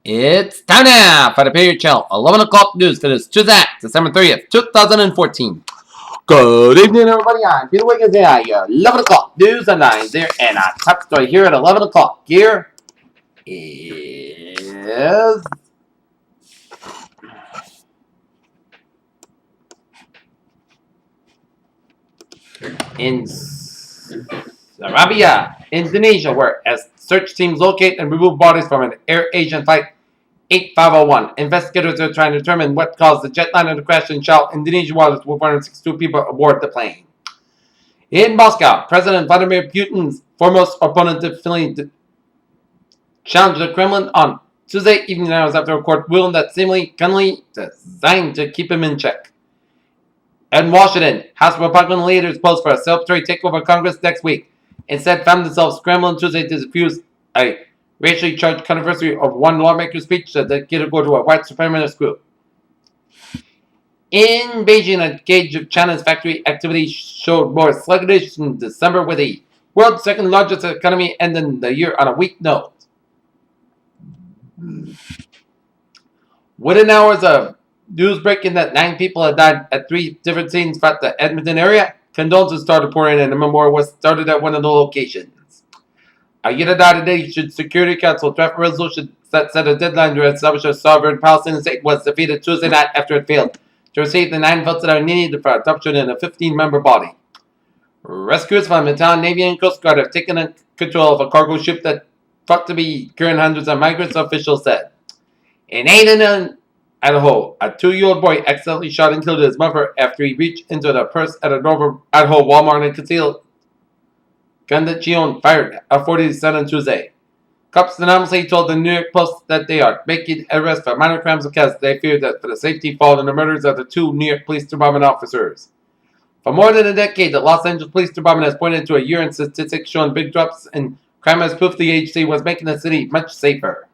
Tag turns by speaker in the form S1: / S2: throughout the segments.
S1: It's time now for the period channel 11 o'clock news for this Tuesday, December 30th, 2014. Good evening, everybody. I'm Peter Wiggins here. Your 11 o'clock news headlines here, and our top story here at 11 o'clock here is in Surabaya, Indonesia, where as search teams locate and remove bodies from an Air Asian flight 8501. Investigators are trying to determine what caused the jetliner to crash in shallow Indonesian waters with 162 people aboard the plane. In Moscow, President Vladimir Putin's foremost opponent Finland challenged the Kremlin on Tuesday evening hours after a court ruled that seemingly cunningly designed to keep him in check. In Washington, House Republican leaders posed for a celebratory takeover of Congress next week. Instead, found themselves scrambling Tuesday to defuse a racially charged controversy of one lawmaker's speech that could go to a white supremacist group. In Beijing, a gauge of China's factory activity showed more sluggish in December, with the world's second largest economy ending the year on a weak note. Within hours of news breaking that 9 people had died at 3 different scenes throughout the Edmonton area, condolences started pouring in, and a memorial was started at one of the locations. A United Security Council draft resolution that set a deadline to establish a sovereign Palestinian state was defeated Tuesday night after it failed to receive the 9 votes that are needed for adoption in a 15-member body. Rescuers from the Italian Navy and Coast Guard have taken control of a cargo ship that thought to be carrying hundreds of migrants, officials said. In Aden, Idaho, a 2-year-old boy accidentally shot and killed his mother after he reached into the purse at a Northern Idaho Walmart and concealed gun that she owned fired a 40-cent on Tuesday. Cops anonymously told the New York Post that they are making arrests for minor crimes because they fear that for the safety following the murders of the 2 New York Police Department officers. For more than a decade, the Los Angeles Police Department has pointed to a year in statistics showing big drops in crime as proof the agency was making the city much safer.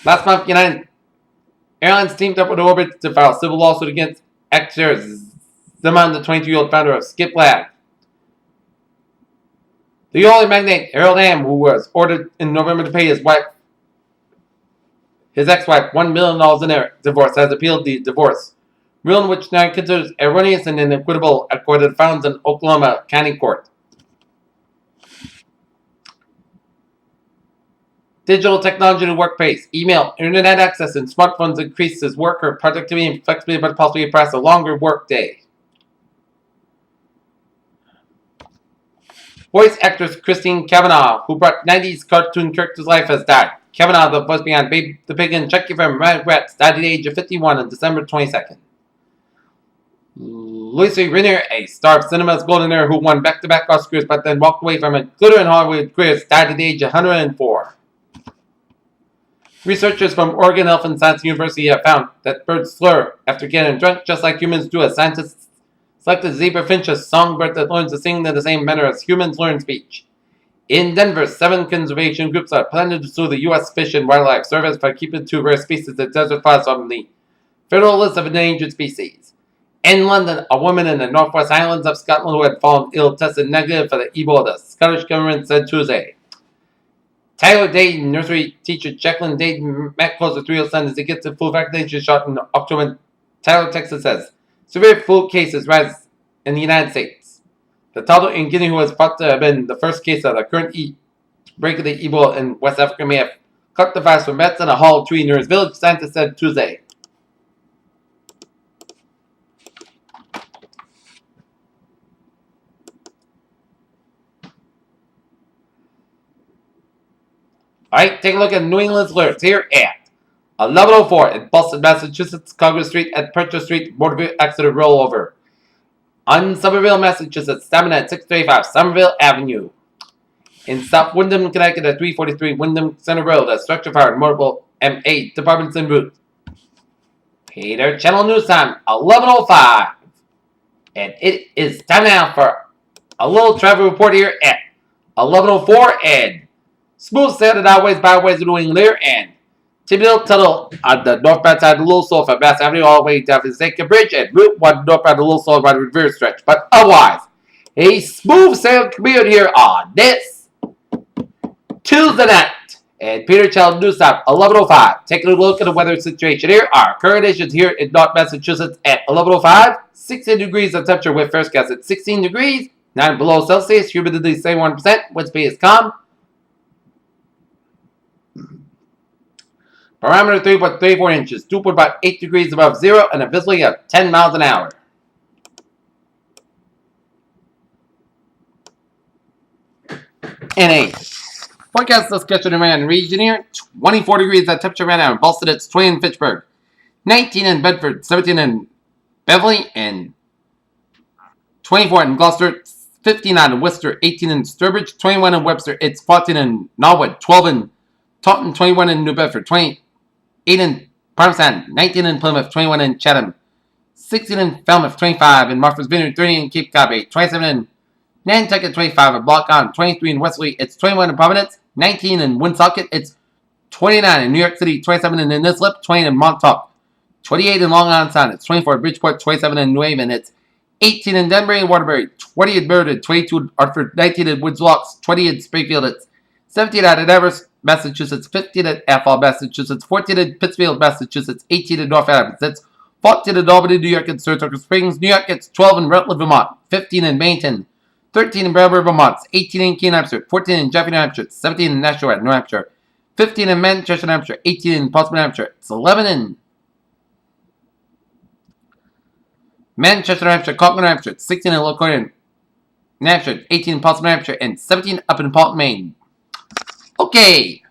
S1: Last month, United Airlines teamed up with Orbit to file a civil lawsuit against actor Zaman, the 22-year-old founder of Skip Lab. The oil magnate Harold Hamm, who was ordered in November to pay his ex-wife $1 million in their divorce, has appealed the divorce, ruling which now considers erroneous and inequitable according to filings in Oklahoma County Court. Digital technology in the workplace, email, internet access, and smartphones increases worker productivity and flexibility, but possibly perhaps a longer work day. Voice actress Christine Cavanaugh, who brought 90s cartoon characters to life, has died. Cavanaugh, the voice behind Babe the Pig and Chucky from Rugrats, died at the age of 51 on December 22nd. Lucy Rinner, a star of cinema's golden era who won back-to-back Oscars but then walked away from a glittering Hollywood career, died at the age of 104. Researchers from Oregon Health and Science University have found that birds slur after getting drunk just like humans do, as scientists selected zebra finch, a songbird that learns to sing in the same manner as humans learn speech. In Denver, 7 conservation groups are planning to sue the U.S. Fish and Wildlife Service for keeping 2 rare species of desert flies on the federal list of endangered species. In London, a woman in the Northwest Highlands of Scotland who had fallen ill tested negative for the Ebola, the Scottish government said Tuesday. Tyler Dayton, nursery teacher Jacqueline Dayton, met close to 3 son as he gets the flu vaccination shot in October. Tyler, Texas says severe flu cases rise in the United States. The toddler in Guinea, who was thought to have been the first case of the current break of the Ebola in West Africa, may have caught the virus from rats in a hollow tree near his village, scientists said Tuesday. Alright, take a look at New England's alerts here at 11:04 in Boston, Massachusetts, Congress Street at Purchase Street, motor vehicle accident rollover. On Somerville, Massachusetts, stopping at 635 Somerville Avenue. In South Windham, Connecticut at 343 Windham Center Road, a structure fire in multiple M8 departments en route. Peter Channel News Time, 11:05. And it is time now for a little travel report here at 11:04 and smooth sailing highways, byways of New England here, and Typical Tunnel on the northbound side of the Little Soul from Mass Avenue all the way down to the Zachem Bridge, and Route 1 northbound the Little Soul by the reverse stretch. But otherwise, a smooth sailing commute here on this Tuesday night. And Peter Child News Stop 11:05. Taking a look at the weather situation here. Our current conditions here in North Massachusetts at 11:05. 16 degrees of temperature with first guess at 16 degrees. 9 below Celsius. Humidity 71%. Wind speed is calm. Barometer 3.34 inches. Dew point about 8 degrees above zero and a visibility of 10 miles an hour. NA. Forecast discussion around region here. 24 degrees at temperature right now in Boston. It's 20 in Fitchburg. 19 in Bedford. 17 in Beverly. And 24 in Gloucester. 15 in Worcester. 18 in Sturbridge. 21 in Webster. It's 14 in Norwood. 12 in Taunton. 21 in New Bedford. 28 in Parmesan. 19 in Plymouth. 21 in Chatham. 16 in Falmouth. 25 in Martha's Vineyard. 30 in Cape Cod Bay. 27 in Nantucket, 25 in Block On, 23 in Wesley, it's 21 in Providence, 19 in Woonsocket, it's 29 in New York City, 27 in Islip, 20 in Montauk, 28 in Long Island Sound, it's 24 in Bridgeport, 27 in New Haven, it's 18 in Denbury and Waterbury, 20 in Meriden, 22 in Hartford, 19 in Woods Locks, 20 in Springfield, it's 17 out at Everest, Massachusetts, 15 at Athol, Massachusetts, 14 in Pittsfield, Massachusetts, 18 in North Adams, it's 14 in Albany, New York, and Saratoga Springs, New York, it's 12 in Rutland, Vermont, 15 in Mainton, 13 in Brattleboro, Vermont, 18 in Keene, New Hampshire, 14 in Jeffrey, New Hampshire, 17 in Nashua, New Hampshire, 15 in Manchester, New Hampshire, 18 in Portsmouth, New Hampshire, it's 11 in Manchester, New Hampshire, Concord, New Hampshire, 16 in Loconia, New Hampshire, 18 in Portsmouth, New Hampshire, and 17 up in Portland, Maine. Okay.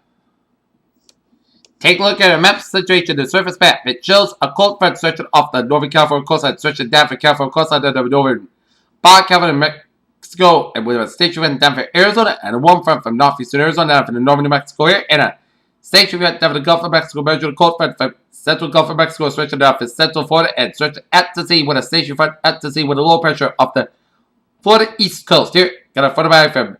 S1: Take a look at a map situation, the surface map. It shows a cold front stretching off the Northern California coastline, stretching down from California coastline to the northern Baja California, Mexico, and with a station front down for Arizona, and a warm front from northeastern Arizona down from the northern New Mexico here, and a station front down for the Gulf of Mexico, measuring a cold front from central Gulf of Mexico, stretching down for central Florida, and stretching at the sea with a station front at the sea with a low pressure off the Florida east coast here. Got a front of eye from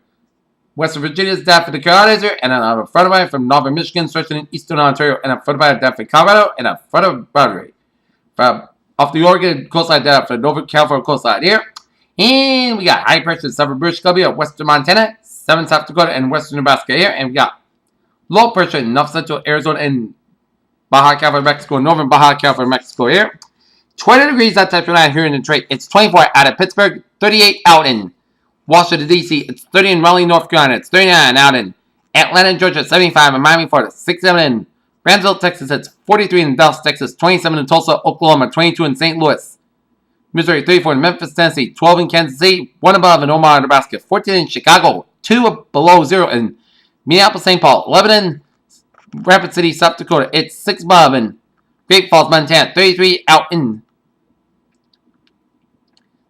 S1: Western Virginia down for the Carolinas here, and a front of eye from northern Michigan, stretching in eastern Ontario, and a front of eye down for Colorado, and a front of boundary from off the Oregon coastline down for the northern California coastline here. And we got high pressure in southern British Columbia, western Montana, southern South Dakota, and western Nebraska here. And we got low pressure in north central Arizona and Baja California, Mexico, northern Baja California, Mexico here. 20 degrees that temperature line here in Detroit. It's 24 out of Pittsburgh, 38 out in Washington, D.C. It's 30 in Raleigh, North Carolina. It's 39 out in Atlanta, Georgia. 75 in Miami, Florida. 67 in Brownsville, Texas. It's 43 in Dallas, Texas. 27 in Tulsa, Oklahoma. 22 in St. Louis, Missouri. 34 in Memphis, Tennessee. 12 in Kansas City. 1 above in Omaha, Nebraska. 14 in Chicago. 2 below 0 in Minneapolis, St. Paul. 11 in Rapid City, South Dakota. It's 6 above in Great Falls, Montana. 33 out in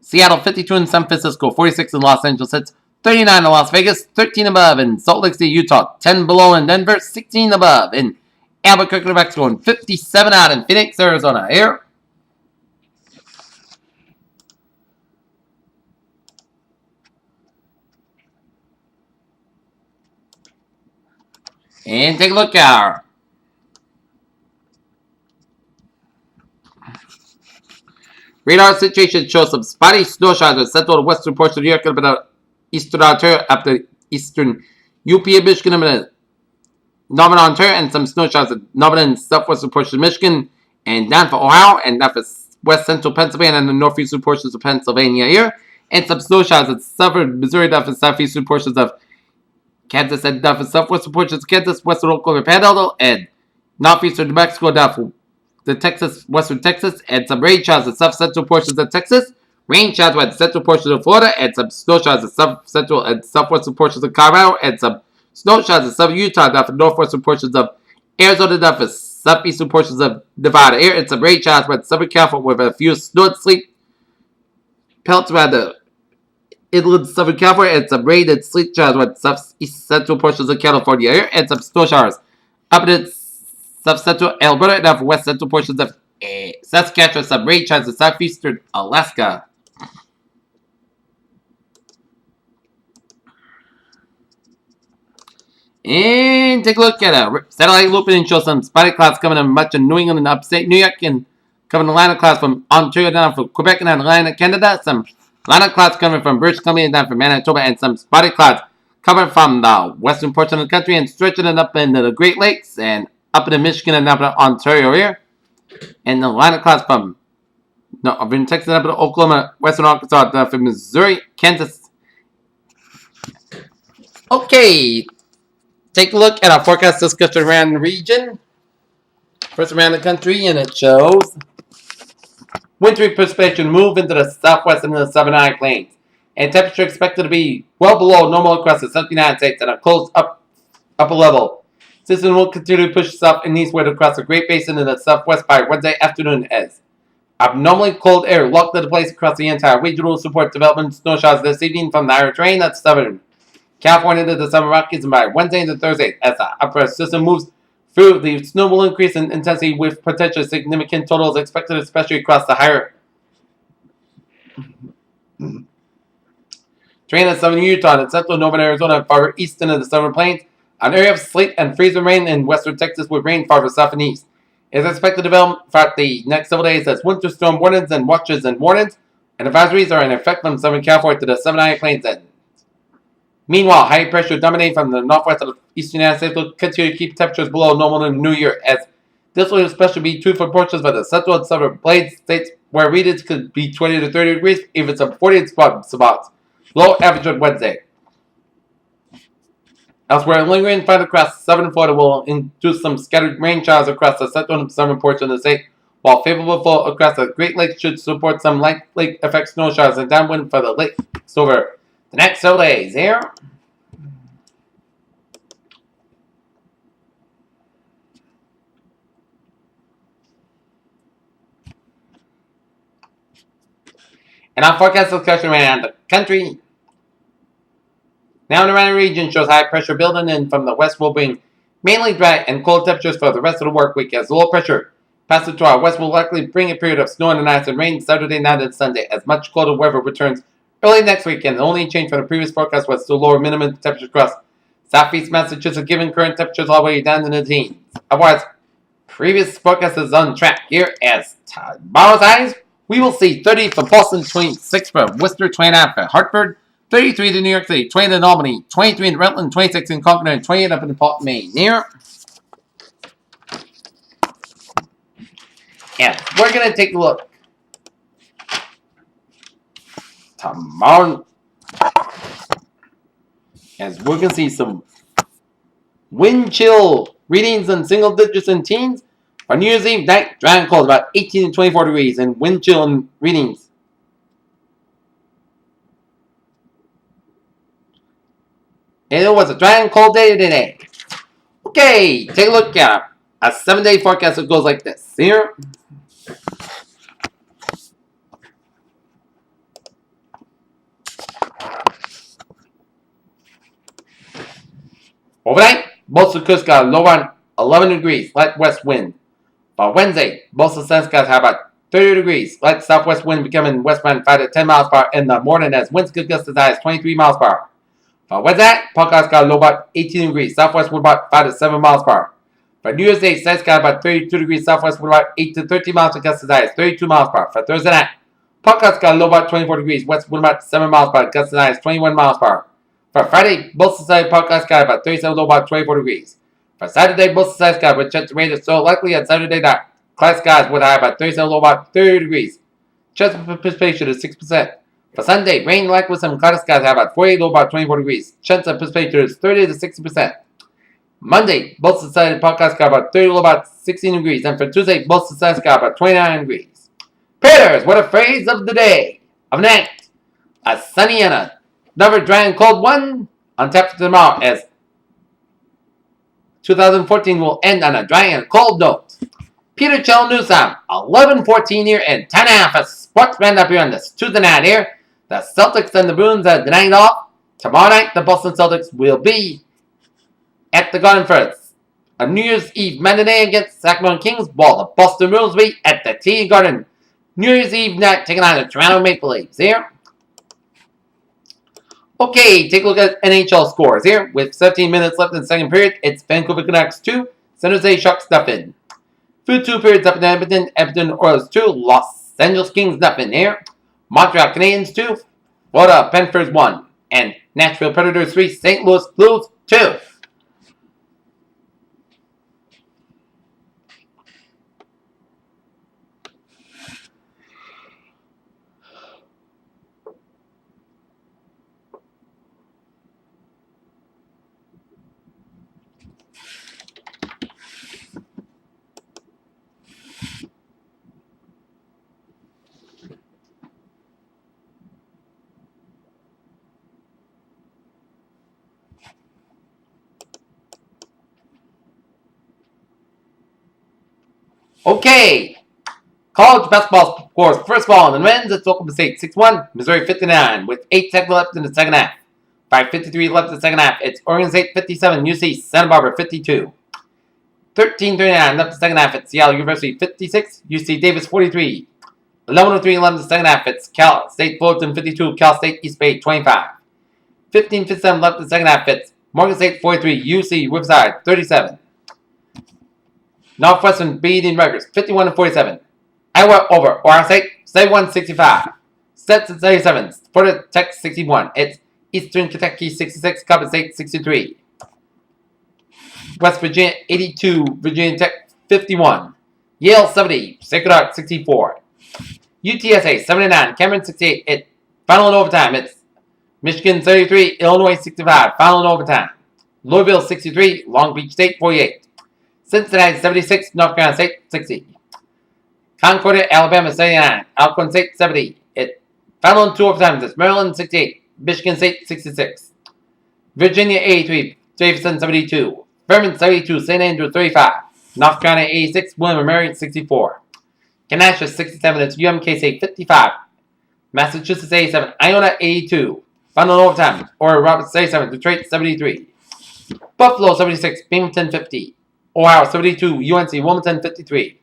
S1: Seattle. 52 in San Francisco. 46 in Los Angeles. It's 39 in Las Vegas. 13 above in Salt Lake City, Utah. 10 below in Denver. 16 above in Albuquerque, New Mexico. And 57 out in Phoenix, Arizona. Here. And take a look at our radar situation. Shows some spotty snow showers in central and western portion of New York, and about eastern Ontario, up to eastern UP and Michigan, and northern Ontario, and some snow showers in northern and southwestern portion of Michigan, and down for Ohio, and down for west central Pennsylvania, and the northeastern portions of Pennsylvania here, and some snow showers in southern Missouri, down for southeastern portions of Kansas, and down for southwestern portions of Kansas, western Oklahoma Panhandle, and northeastern New Mexico, down for the Texas, western Texas, and some rain showers in south central portions of Texas, rain showers in central portions of Florida, and some snow showers in south central and southwestern portions of Colorado, and some snow showers in southern Utah, down for northwestern portions of Arizona, down for southeastern portions of Nevada here, and some rain showers in southern California with a few snow and sleet pelts around the inland southern California, and some rain and sleet showers with southeast central portions of California here, and some snow showers up in the south central Alberta, and down for west central portions of Saskatchewan, some rain showers in southeastern Alaska. And take a look at a satellite looping and show some spotty clouds coming in much of New England and upstate New York, and coming Atlantic clouds from Ontario down from Quebec and Atlantic, Canada. Some Atlantic clouds coming from British Columbia and down from Manitoba, and some spotty clouds Coming from the western portion of the country and stretching it up into the Great Lakes and up into Michigan and up into Ontario here. And the line across from in Texas up into Oklahoma, western Arkansas, down from Missouri, Kansas. Okay, take a look at our forecast discussion around the region. First around the country, and it shows wintry precipitation move into the southwest and the southern high plains. And temperature expected to be well below normal across the Southern United States at a close upper level. System will continue to push south and eastward across the Great Basin in the southwest by Wednesday afternoon as abnormally cold air locked into place across the entire region will support development snow showers this evening from the higher terrain that's southern California to the Southern Rockies and by Wednesday into Thursday as the upper system moves through. The snow will increase in intensity with potentially significant totals expected, especially across the higher terrain in southern Utah and central northern Arizona and farther east into the southern plains. An area of sleet and freezing rain in western Texas with rain farther south and east is expected to develop throughout the next several days as winter storm warnings and watches and warnings and advisories are in effect from southern California to the southern high plains. Meanwhile, high pressure dominating from the northwest of the eastern United States will continue to keep temperatures below normal in the new year, as this will especially be true for portions of the central and southern plains states where readings could be 20 to 30 degrees, even some 40 spots. Low average on Wednesday. Elsewhere, lingering further across southern Florida will induce some scattered rain showers across the central and southern portion of the state, while favorable flow across the Great Lakes should support some light lake effect snow showers and downwind for the lakes over the next several days here. And our forecast discussion around the country. Now in around the region shows high pressure building in from the west will bring mainly dry and cold temperatures for the rest of the work week as low pressure passes to our west will likely bring a period of snow and ice and rain Saturday night and Sunday as much colder weather returns early next week, and the only change from the previous forecast was to lower minimum temperature across southeast Massachusetts, given current temperatures all the way down to the teens. Otherwise, previous forecast is on track here as tomorrow's highs. We will see 30 for Boston, 26 for Worcester, 29 for Hartford, 33 to New York City, 20 in Albany, 23 in Rutland, 26 in Concord, and 28 up in Portland, Maine. Here. And we're going to take a look tomorrow as we're going to see some wind chill readings in single digits and teens. For New Year's Eve night, dry and cold, about 18 to 24 degrees, and wind chill and readings. And it was a dry and cold day today. Okay, take a look at a 7-day forecast that goes like this. Here. Overnight, most of the coast got a low on 11 degrees, light west wind. By Wednesday, most of the sun skies have about 30 degrees, light southwest wind becoming westbound 5 to 10 miles per hour in the morning as winds could gust as high as 23 miles per hour. For Wednesday, Pocahontas got a low about 18 degrees, southwest wind about 5 to 7 miles per hour. For New Year's Day, sun skies about 32 degrees, southwest wind about 8 to 13 miles to gust as high as 32 miles per hour. For Thursday night, Pocahontas got a low about 24 degrees, west wind about 7 miles per hour, gust as high as 21 miles per hour. For Friday, both society Pocahontas got about 37, low about 24 degrees. For Saturday, both society skies with chance of rain is so likely on Saturday night. Cloud skies with high about 37, low about 30 degrees. Chance of precipitation is 6%. For Sunday, rain likely with some cloud skies have about 48, low about 24 degrees. Chance of precipitation is 30 to 60%. Monday, both society Pocahontas got about 30, low about 16 degrees. And for Tuesday, both society got about 29 degrees. Painters, what a phrase of the day. Of night, a sunny and another dry and cold one on tap for tomorrow as 2014 will end on a dry and cold note. Peter Chell News Time, 11:14 here and 10.5 a sports roundup here on this Tuesday night here. The Celtics and the Bruins are the night off. Tomorrow night, the Boston Celtics will be at the Garden for a New Year's Eve matinee against Sacramento Kings, while the Boston Bruins will be at the TD Garden New Year's Eve night taking on the Toronto Maple Leafs here. Okay, take a look at NHL scores here. With 17 minutes left in the second period, it's Vancouver Canucks 2, San Jose Sharks nothing. Through 2 periods up in Edmonton Oilers 2, Los Angeles Kings nothing here. Montreal Canadiens 2, Florida Panthers 1. And Nashville Predators 3, St. Louis Blues 2. Okay. College basketball scores. First of all, in the men's, it's Oklahoma State 6-1, Missouri 59, with 8 seconds left in the second half. 5:53 left in the second half. It's Oregon State 57, UC Santa Barbara 52. 13:39 left in the second half. It's Seattle University 56, UC Davis 43. 11:03 left in the second half. It's Cal State Fullerton 52, Cal State East Bay 25. 15:57 left in the second half. It's Morgan State 43, UC Riverside 37. Northwestern beating Rutgers 51-47. Iowa over Oregon State 71-65. Stetson 37, Florida Tech 61. It's Eastern Kentucky 66, Coppin State 63. West Virginia 82, Virginia Tech 51. Yale 70, Sacred Heart 64. UTSA 79, Cameron 68. It final in overtime. It's Michigan 33, Illinois 65. Final in overtime. Louisville 63, Long Beach State 48. Cincinnati 76, North Carolina State 60. Concordia, Alabama 79, Alcorn State 70. It final in 2 overtimes. It's Maryland 68, Michigan State 66. Virginia 83, Davidson 72. Vermont 72, St. Andrews 35. North Carolina 86, William & Mary 64. Canisius 67, it's UMK State 55. Massachusetts 87, Iona 82. Final overtime, Oral Roberts 87, Detroit 73. Buffalo 76, Binghamton 50. Ohio 72, UNC Wilmington 53.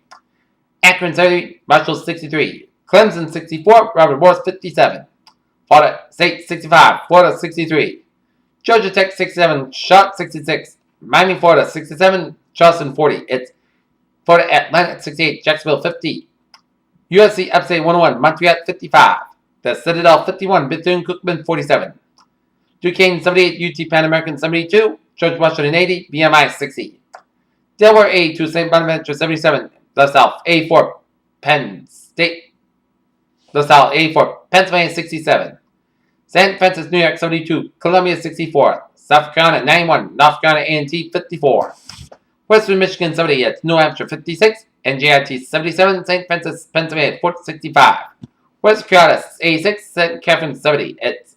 S1: Akron 70, Marshall 63. Clemson 64, Robert Morris 57. Florida State 65, Florida 63. Georgia Tech 67, Charlotte 66. Miami, Florida 67, Charleston 40. It's Florida Atlantic 68, Jacksonville 50. USC Upstate 101, Montreal 55. The Citadel 51, Bethune-Cookman 47. Duquesne 78, UT Pan American 72. George Washington 80, BMI 60. Delaware 82, St. Bonaventure 77. LaSalle 84, Penn State. LaSalle 84, Pennsylvania 67. St. Francis, New York 72, Columbia 64. South Carolina 91, North Carolina A&T 54. Western Michigan 78, New Hampshire 56, NJIT 77, St. Francis, Pennsylvania 65. West Carolina 86, St. Catherine 70. It's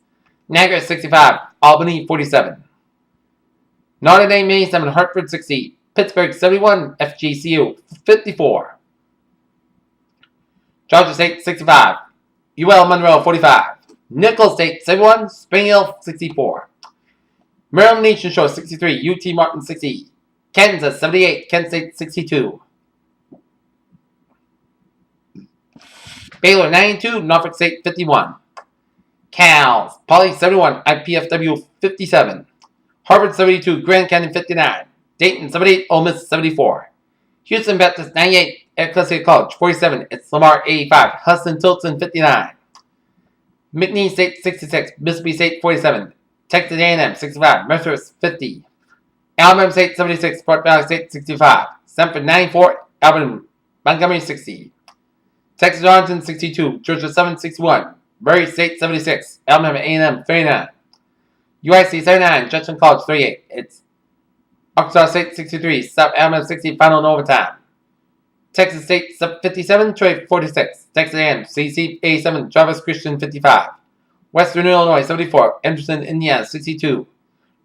S1: Niagara 65, Albany 47. Notre Dame 87, Hartford 60, Pittsburgh 71, FGCU 54. Georgia State 65, UL Monroe 45. Nicholls State 71, Spring Hill 64. Maryland Nation Shore 63, UT Martin 60. Kansas 78, Kent State 62. Baylor 92, Norfolk State 51. Cal, Poly 71, IPFW 57. Harvard 72, Grand Canyon 59. Dayton 78, Ole Miss 74. Houston Baptist 98, Ecclesia College 47. It's Lamar 85, Hudson-Tillotson 59. McNeese State 66, Mississippi State 47. Texas A&M 65, Mercer 50. Alabama State 76, Fort Valley State 65. Stanford 94, Alabama Montgomery 60. Texas Arlington 62, Georgia 761. Murray State 76, Alabama A&M 39. UIC 79, Judson College 38. It's Arkansas State 63, South Alabama 60, final in overtime. Texas State 57, Troy 46. Texas A&M CC 87, Travis Christian 55. Western Illinois 74, Anderson, Indiana 62.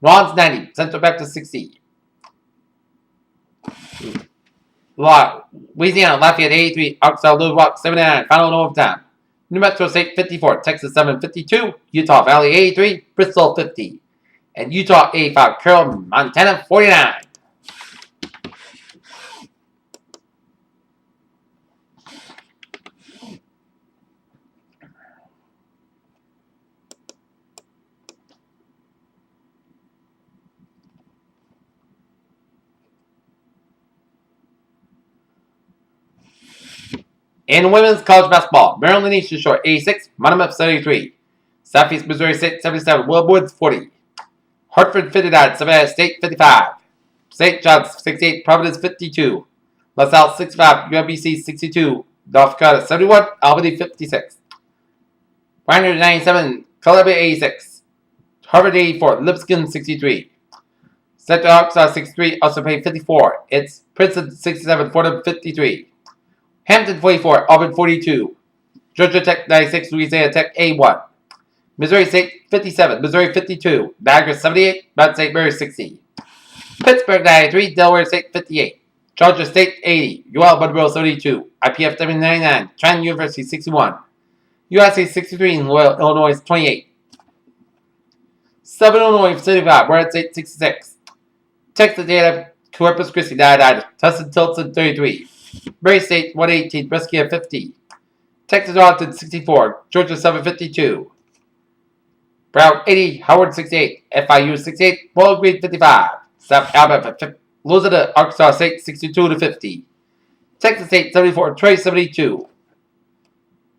S1: Rawlins 90, Central Baptist 60. Louisiana Lafayette 83, Arkansas Little Rock 79, final in overtime. New Mexico State 54, Texas 7 52, Utah Valley 83, Bristol 50. And Utah 85, Carroll, Montana 49. In women's college basketball, Maryland Eastern Shore 86, Monmouth 73. Southeast Missouri State 77, Will Woods 40. Hartford 59, Savannah State 55. St. John's 68, Providence 52. LaSalle 65, UMBC 62. North Carolina 71, Albany 56. Winder 97, Columbia 86. Harvard 84, Lipscomb 63. Central Arkansas 63, also paid 54. It's Princeton 67, Fordham 53. Hampton 44, Auburn 42. Georgia Tech 96, Louisiana Tech A1. Missouri State 57, Missouri 52. Niagara 78, Mount St. Mary 60. Pittsburgh 93, Delaware State 58. Georgia State 80, UL Monroe 72. IPFW 99, Trent University 61. USC 63, and Loyola Illinois 28. Southern Illinois 75, Morehead State 66. Texas A&M Corpus Christi 99, Tustin Tilson 33. Murray State 118, Brescia 50. Texas Arlington 64, Georgia 752. Brown 80, Howard 68, FIU 68, Bowling Green 55. South Alabama Louisiana Arkansas State 62 to 50. Texas State 74, Troy 72.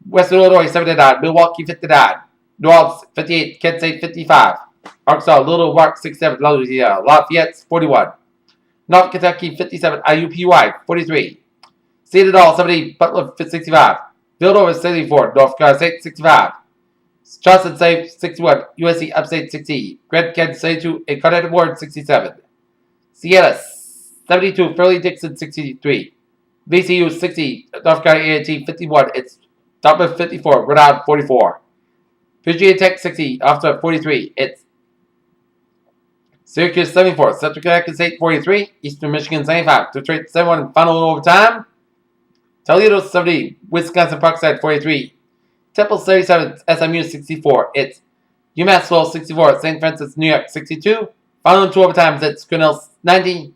S1: Western Illinois 79, Milwaukee 59. New Orleans 58, Kent State 55. Arkansas Little Rock 67, Louisiana Lafayette 41. North Kentucky 57, IUPUI 43. Citadel 70, Butler 65. Villanova 74, North Carolina State 65. Charleston State 61, USC Upstate 60. Grand Canyon 72, and Carolina Ward 67. Siena 72, Fairleigh Dixon 63. VCU 60, North Carolina A&T 51. It's Dartmouth 54, Rhode Island 44. Virginia Tech 60, Oxford 43. It's Syracuse 74, Central Connecticut State 43, Eastern Michigan 75, Detroit 71, final overtime. Toledo 70, Wisconsin Parkside 43. Temple 77, SMU 64. It's UMass Lowell 64, St. Francis, New York 62. Final 2 overtimes, it's Grinnell 90,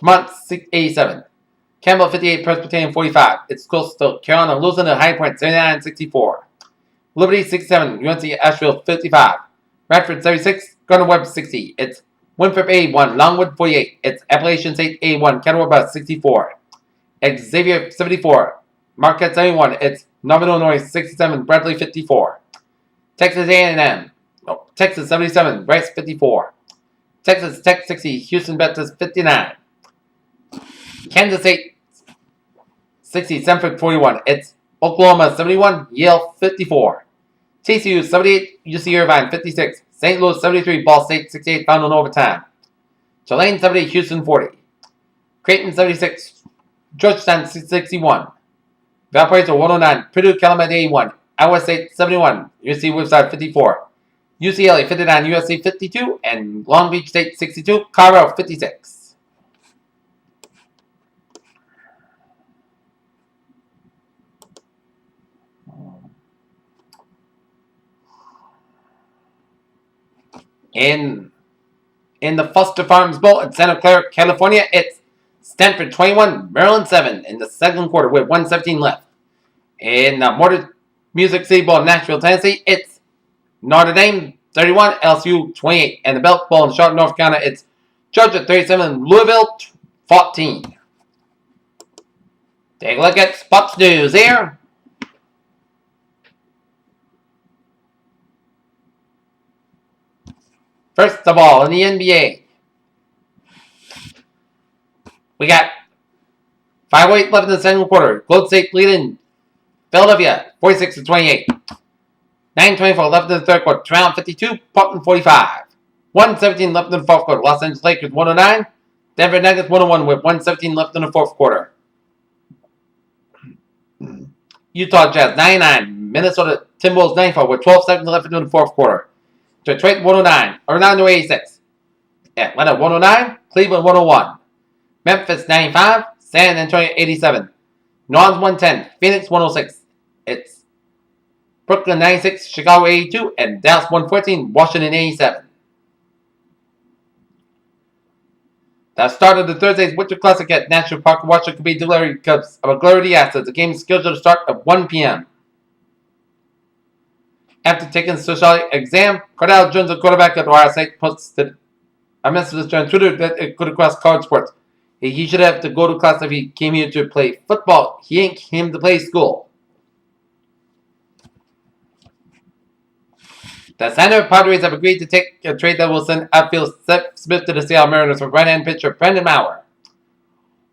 S1: Vermont 87. Campbell 58, Presbyterian 45. It's Coastal Carolina losing to High Point 79 64. Liberty 67, UNC Asheville 55. Radford 76, Gardner Webb 60. It's Winthrop A1, Longwood 48. It's Appalachian State A1, Catawba 64. Xavier 74, Marquette 71. It's Northern Illinois 67, Bradley 54. Texas A&M, Texas 77, Rice 54. Texas Tech 60, Houston Baptist 59. Kansas State 60, Sanford 41. It's Oklahoma 71, Yale 54. TCU 78, UC Irvine 56. St. Louis 73, Ball State 68, final in overtime. Tulane 70, Houston 40. Creighton 76, Georgetown 61. Valparaiso 109, Purdue Calumet 81. Iowa State 71, UC Woodside 54. UCLA 59, USC 52, and Long Beach State 62, Colorado 56. In the Foster Farms Bowl at Santa Clara, California, it's Stanford 21, Maryland 7 in the second quarter with 1:17 left. In the Motor Music City Bowl in Nashville, Tennessee, it's Notre Dame 31, LSU 28. And the Belk Bowl in Charlotte, North Carolina, it's Georgia 37, Louisville 14. Take a look at sports news here. First of all, in the NBA, we got 5:08 left in the second quarter. Golden State leading Philadelphia 46-28. 9:24 left in the third quarter. Toronto 52, Portland 45. 1:17 left in the fourth quarter. Los Angeles Lakers 109. Denver Nuggets 101 with 1:17 left in the fourth quarter. Utah Jazz 99. Minnesota Timberwolves 94 with 12 seconds left in the fourth quarter. Detroit 109. Orlando 86. Atlanta 109. Cleveland 101. Memphis 95. San Antonio 87. New Orleans 110. Phoenix 106. It's Brooklyn 96. Chicago 82. And Dallas 114. Washington 87. The start of the Thursday's Winter Classic at National Park, Washington could be delayed because of a glare acid. The game is scheduled to start at 1 p.m. After taking the sociology exam, Cordell Jones, the quarterback at Ohio State, posted a message on Twitter that it could across college sports. He should have to go to class if he came here to play football. He ain't came to play school. The San Diego Padres have agreed to take a trade that will send outfield Seth Smith to the Seattle Mariners for right-hand pitcher Brendan Maurer.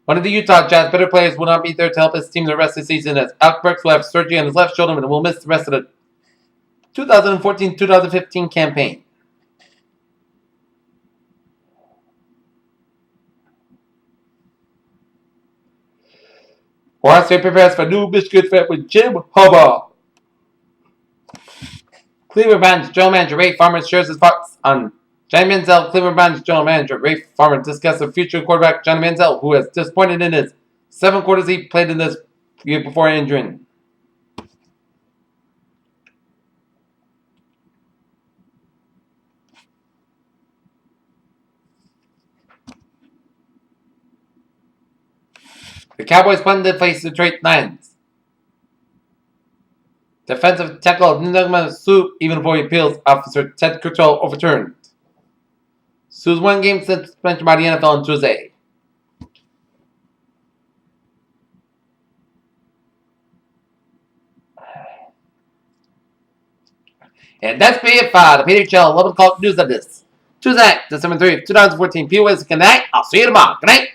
S1: One of the Utah Jazz better players will not be there to help his team the rest of the season as Alec Burks will have surgery on his left shoulder and will miss the rest of the 2014-2015 campaign. Ohio State prepares for new Michigan fit with Jim Harbaugh. Cleveland Browns general manager Ray Farmer shares his thoughts on Johnny Manziel. Cleveland Browns general manager Ray Farmer discussed the future quarterback Johnny Manziel, who has disappointed in his 7 quarters he played in this year before injuring. The Cowboys plan to face the Detroit Lions. Defensive tackle Nugman Sue even before he appeals. Officer Ted Cottrell overturned. Sue's 1 game suspension by the NFL on Tuesday. And that's it for the Peter Chell 11 o'clock news of this Tuesday, December 3rd, 2014. POS, good night. I'll see you tomorrow. Good night.